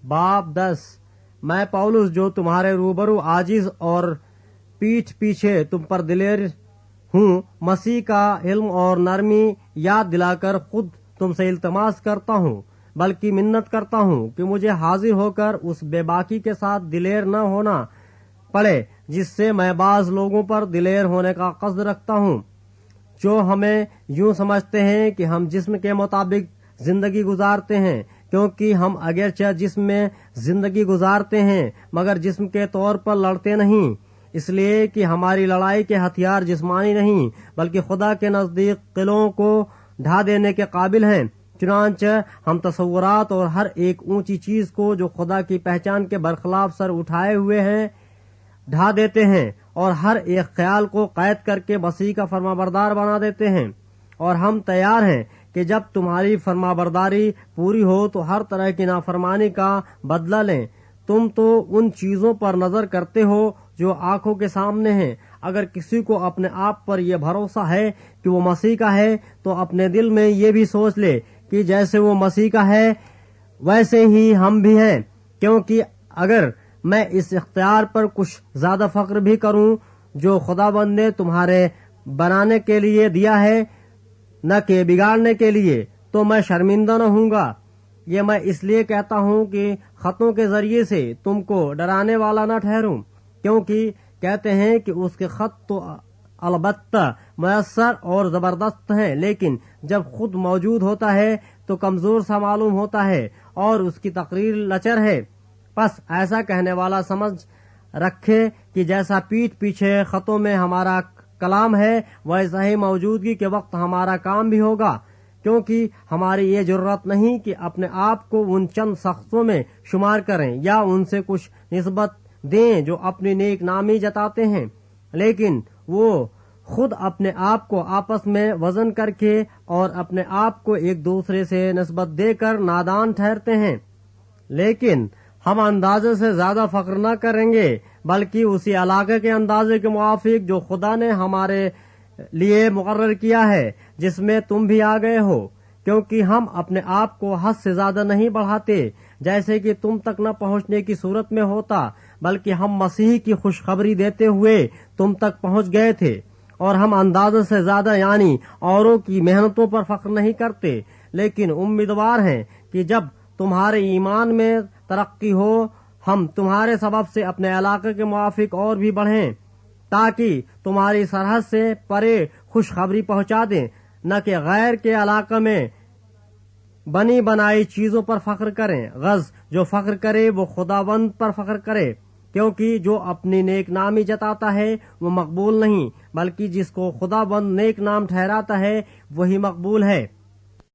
बाब 10। मैं पौलुस जो तुम्हारे रूबरू आजिज और पीठ पीछे तुम पर दिलेर हूँ, मसीह का इल्म और नरमी याद दिलाकर खुद तुमसे इल्तमास करता हूँ, बल्कि मिन्नत करता हूँ कि मुझे हाजिर होकर उस बेबाकी के साथ दिलेर न होना पड़े जिससे मैं बाज लोगों पर दिलेर होने का कस्द रखता हूँ, जो हमें यूं समझते हैं कि हम जिस्म के मुताबिक जिंदगी गुजारते हैं, क्योंकि हम अगरचे जिस्म में जिंदगी गुजारते हैं मगर जिस्म के तौर पर लड़ते नहीं, इसलिए कि हमारी लड़ाई के हथियार जिस्मानी नहीं बल्कि खुदा के नजदीक किलों को ढा देने के काबिल हैं। चुनांचे हम तसव्वुरात और हर एक ऊंची चीज को जो खुदा की पहचान के बरखिलाफ सर उठाए हुए हैं ढा देते हैं और हर एक ख्याल को कैद करके मसीह का फरमाबरदार बना देते हैं। और हम तैयार हैं कि जब तुम्हारी फरमाबरदारी पूरी हो तो हर तरह की नाफरमानी का बदला लें। तुम तो उन चीजों पर नजर करते हो जो आंखों के सामने हैं। अगर किसी को अपने आप पर यह भरोसा है कि वो मसीह का है तो अपने दिल में ये भी सोच ले कि जैसे वो मसीह का है वैसे ही हम भी हैं, क्योंकि अगर मैं इस इख्तियार पर कुछ ज्यादा फख्र भी करूं जो खुदाबंद ने तुम्हारे बनाने के लिए दिया है न कि बिगाड़ने के लिए, तो मैं शर्मिंदा न होऊंगा। ये मैं इसलिए कहता हूँ कि खतों के जरिए से तुमको डराने वाला न ठहरूं, क्योंकि कहते हैं कि उसके खत तो अलबत्ता मयस्सर और जबरदस्त हैं, लेकिन जब खुद मौजूद होता है तो कमजोर सा मालूम होता है और उसकी तकरीर लचर है। बस ऐसा कहने वाला समझ रखे कि जैसा पीठ पीछे खतों में हमारा कलाम है वैसा ही मौजूदगी के वक्त हमारा काम भी होगा, क्योंकि हमारी ये जरूरत नहीं कि अपने आप को उन चंद शख्सों में शुमार करें या उनसे कुछ निस्बत दें जो अपनी नेक नामी जताते हैं, लेकिन वो खुद अपने आप को आपस में वजन करके और अपने आप को एक दूसरे से निस्बत देकर नादान ठहरते हैं। लेकिन हम अंदाजे से ज्यादा फख्र न करेंगे बल्कि उसी इलाके के अंदाजे के मुआफिक जो खुदा ने हमारे लिए मुकर्रर किया है, जिसमें तुम भी आ गए हो, क्योंकि हम अपने आप को हद से ज्यादा नहीं बढ़ाते जैसे कि तुम तक न पहुंचने की सूरत में होता, बल्कि हम मसीह की खुशखबरी देते हुए तुम तक पहुंच गए थे। और हम अंदाजे से ज्यादा यानी औरों की मेहनतों पर फख्र नहीं करते, लेकिन उम्मीदवार हैं कि जब तुम्हारे ईमान में तरक्की हो हम तुम्हारे सबब से अपने इलाके के मुआफिक और भी बढ़ें, ताकि तुम्हारी सरहद से परे खुशखबरी पहुंचा दें, न कि गैर के इलाके में बनी बनाई चीजों पर फख्र करें। गज जो फख्र करे वो खुदाबंद पर फख्र करे, क्योंकि जो अपनी नेक नामी जताता है वो मकबूल नहीं बल्कि जिसको खुदाबंद नेक नाम ठहराता है वही मकबूल है।